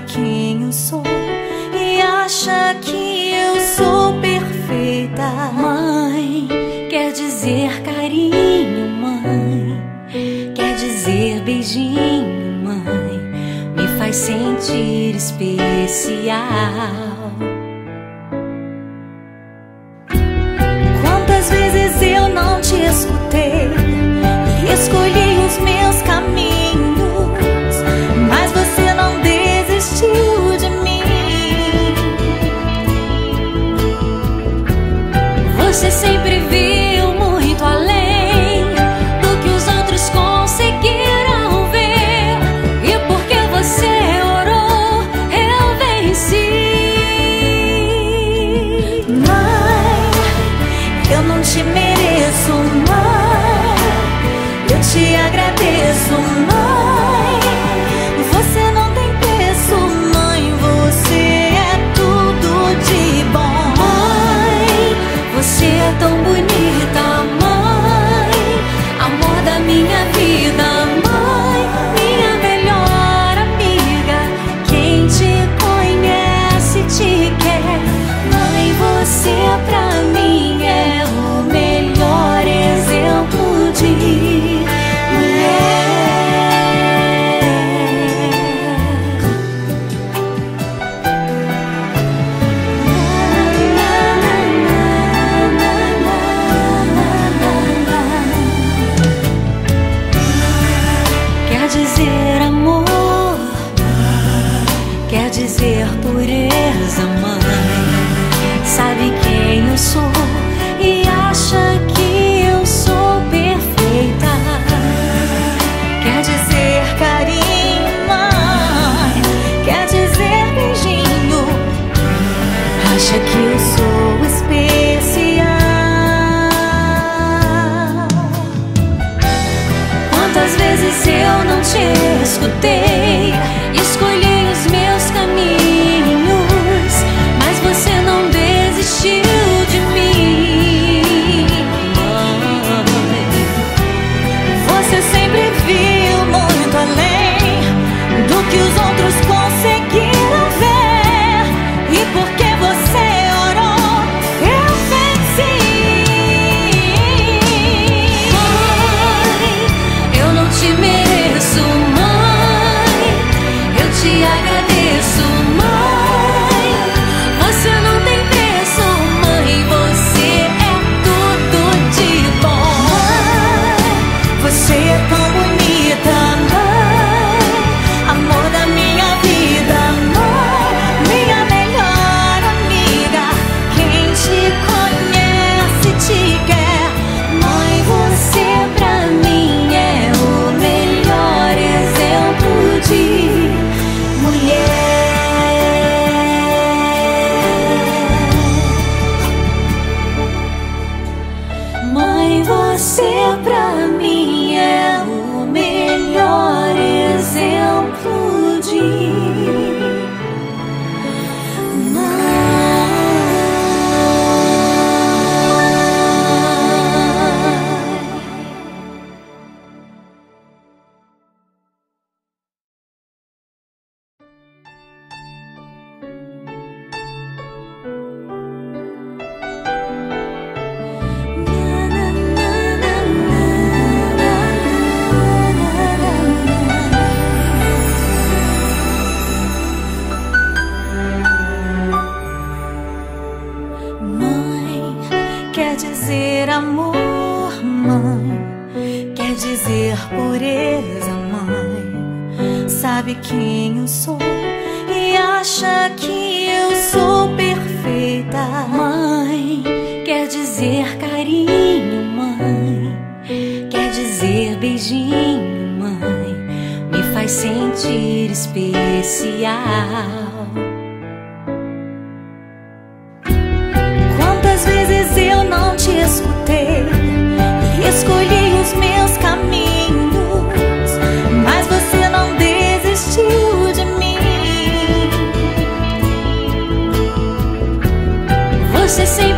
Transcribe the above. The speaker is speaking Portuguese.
quem eu sou e acha que eu sou perfeita. Mãe, quer dizer carinho, mãe, quer dizer beijinho, mãe, me faz sentir especial. Quantas vezes eu não te escutei e escolhi os meus caminhos, mas você não desistiu de mim. Você sempre viu muito além do que os outros conseguiram ver, e porque você orou, eu venci. Mãe, eu não te mereço, mãe, eu te agradeço, mãe. Você não tem preço, mãe, você é tudo de bom. Mãe, você é tão bonita, mãe, amor da minha vida, mãe, minha melhor amiga. Quem te conhece te quer, mãe, você pra mim é o melhor exemplo de mulher. Quer dizer amor, quer dizer pureza, mãe, sabe quem eu sou e acha que eu sou perfeita. Quer dizer carinho, mãe, quer dizer beijinho, acha que eu sou especial. Quantas vezes eu não te escutei, escolhi os meus caminhos, mas você não desistiu de mim. Mãe, você sempre viu muito além do que os outros conseguiram ver, e porque você orou, eu venci. Mãe, eu não te mereço, mãe, eu te agradeço, mãe. Você não tem preço, mãe, você é tudo de bom. Mãe, você é tão bonita, mãe, amor da minha vida, mãe, minha melhor amiga. Quem te conhece te quer, mãe, você pra mim é o melhor exemplo de mulher. Mãe, você pra mim é o melhor exemplo de mãe, quer dizer amor, mãe, quer dizer pureza, mãe, sabe quem eu sou e acha que eu sou perfeita. Mãe, quer dizer carinho, mãe, quer dizer beijinho, mãe, me faz sentir especial. Quantas vezes eu não te escutei e escolhi os meus caminhos, mas você não desistiu de mim. Você sempre